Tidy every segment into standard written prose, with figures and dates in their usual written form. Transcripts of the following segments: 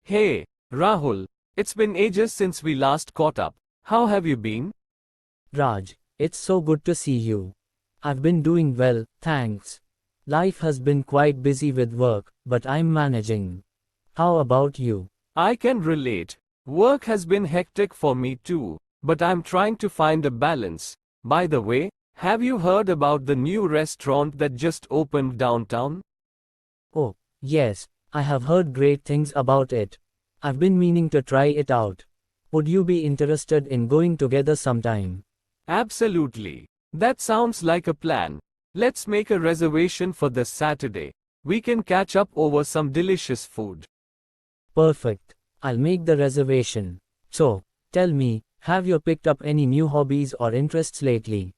Hey, Rahul, it's been ages since we last caught up. How have you been? Raj, it's so good to see you. I've been doing well, thanks. Life has been quite busy with work, but I'm managing. How about you? I can relate. Work has been hectic for me too, but I'm trying to find a balance. By the way, have you heard about the new restaurant that just opened downtown? Oh, yes, I have heard great things about it. I've been meaning to try it out. Would you be interested in going together sometime? Absolutely. That sounds like a plan. Let's make a reservation for this Saturday. We can catch up over some delicious food. Perfect. I'll make the reservation. So, tell me, have you picked up any new hobbies or interests lately?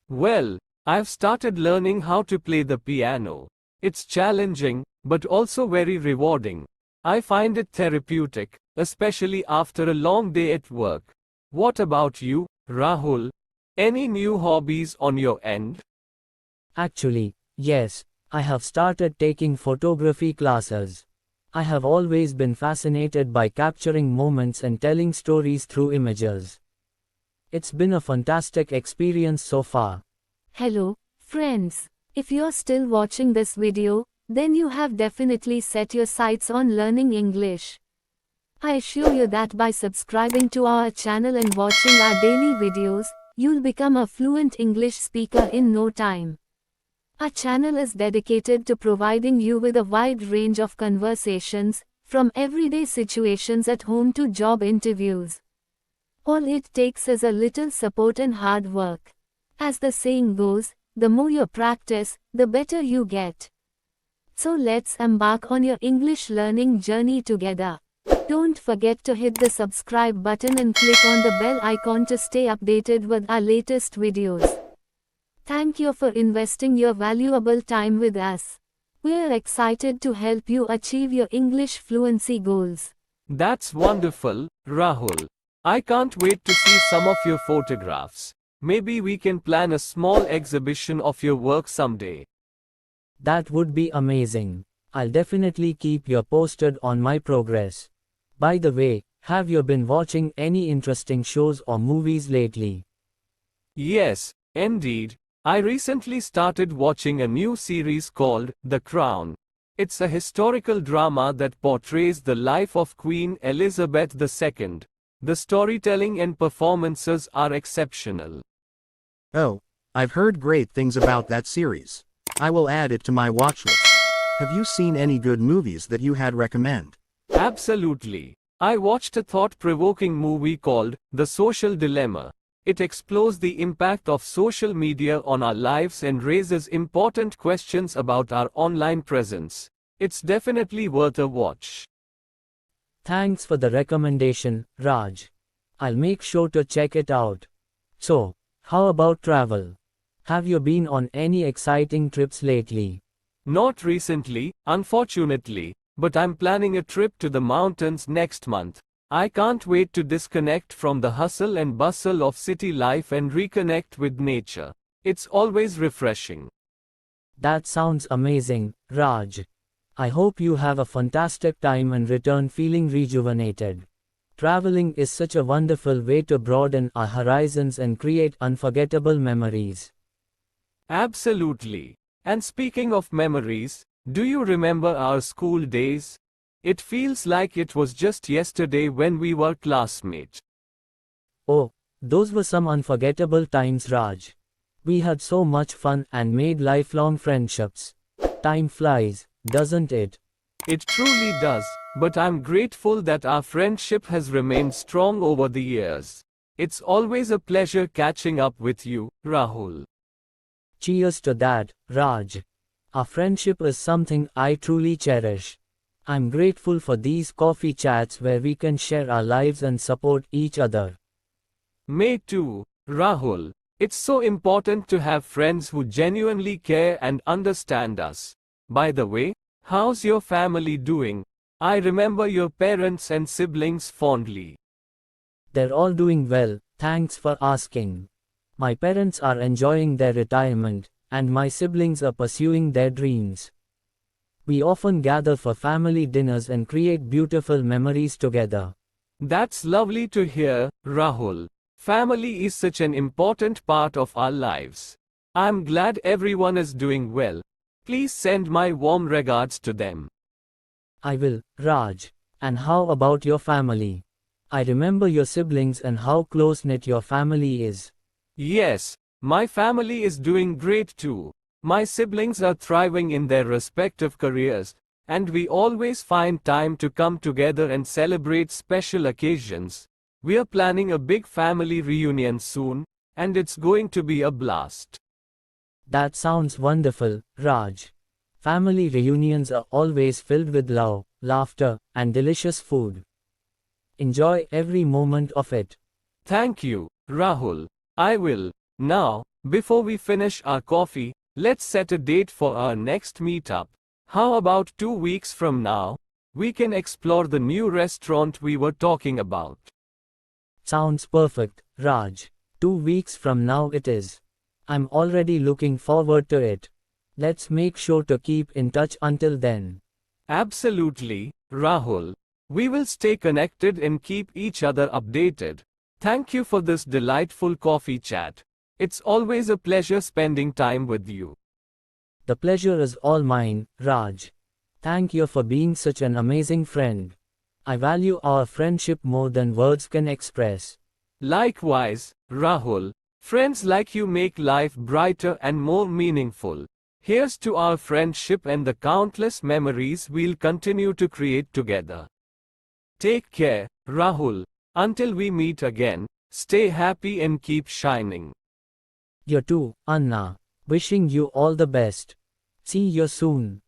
Well, I've started learning how to play the piano. It's challenging, but also very rewarding. I find it therapeutic, especially after a long day at work. What about you, Rahul? Any new hobbies on your end? Actually, yes, I have started taking photography classes. I have always been fascinated by capturing moments and telling stories through images. It's been a fantastic experience so far. Hello, friends. If you're still watching this video, then you have definitely set your sights on learning English. I assure you that by subscribing to our channel and watching our daily videos, you'll become a fluent English speaker in no time. Our channel is dedicated to providing you with a wide range of conversations, from everyday situations at home to job interviews. All it takes is a little support and hard work. As the saying goes, the more you practice, the better you get. So let's embark on your English learning journey together. Don't forget to hit the subscribe button and click on the bell icon to stay updated with our latest videos. Thank you for investing your valuable time with us. We're excited to help you achieve your English fluency goals. That's wonderful, Rahul. I can't wait to see some of your photographs. Maybe we can plan a small exhibition of your work someday. That would be amazing. I'll definitely keep you posted on my progress. By the way, have you been watching any interesting shows or movies lately? Yes, indeed. I recently started watching a new series called The Crown. It's a historical drama that portrays the life of Queen Elizabeth II. The storytelling and performances are exceptional. Oh, I've heard great things about that series. I will add it to my watch list. Have you seen any good movies that you had recommend? Absolutely. I watched a thought-provoking movie called The Social Dilemma. It explores the impact of social media on our lives and raises important questions about our online presence. It's definitely worth a watch. Thanks for the recommendation, Raj. I'll make sure to check it out. So, how about travel? Have you been on any exciting trips lately? Not recently, unfortunately, but I'm planning a trip to the mountains next month. I can't wait to disconnect from the hustle and bustle of city life and reconnect with nature. It's always refreshing. That sounds amazing, Raj. I hope you have a fantastic time and return feeling rejuvenated. Traveling is such a wonderful way to broaden our horizons and create unforgettable memories. Absolutely. And speaking of memories, do you remember our school days? It feels like it was just yesterday when we were classmates. Oh, those were some unforgettable times, Raj. We had so much fun and made lifelong friendships. Time flies, doesn't it? It truly does, but I'm grateful that our friendship has remained strong over the years. It's always a pleasure catching up with you, Rahul. Cheers to that, Raj. Our friendship is something I truly cherish. I'm grateful for these coffee chats where we can share our lives and support each other. Me too, Rahul. It's so important to have friends who genuinely care and understand us. By the way, how's your family doing? I remember your parents and siblings fondly. They're all doing well, thanks for asking. My parents are enjoying their retirement, and my siblings are pursuing their dreams. We often gather for family dinners and create beautiful memories together. That's lovely to hear, Rahul. Family is such an important part of our lives. I'm glad everyone is doing well. Please send my warm regards to them. I will, Raj. And how about your family? I remember your siblings and how close-knit your family is. Yes, my family is doing great too. My siblings are thriving in their respective careers, and we always find time to come together and celebrate special occasions. We are planning a big family reunion soon, and it's going to be a blast. That sounds wonderful, Raj. Family reunions are always filled with love, laughter, and delicious food. Enjoy every moment of it. Thank you, Rahul. I will. Now, before we finish our coffee, let's set a date for our next meetup. How about 2 weeks from now? We can explore the new restaurant we were talking about. Sounds perfect, Raj. 2 weeks from now it is. I'm already looking forward to it. Let's make sure to keep in touch until then. Absolutely, Rahul. We will stay connected and keep each other updated. Thank you for this delightful coffee chat. It's always a pleasure spending time with you. The pleasure is all mine, Raj. Thank you for being such an amazing friend. I value our friendship more than words can express. Likewise, Rahul. Friends like you make life brighter and more meaningful. Here's to our friendship and the countless memories we'll continue to create together. Take care, Rahul. Until we meet again, stay happy and keep shining. You too, Anna. Wishing you all the best. See you soon.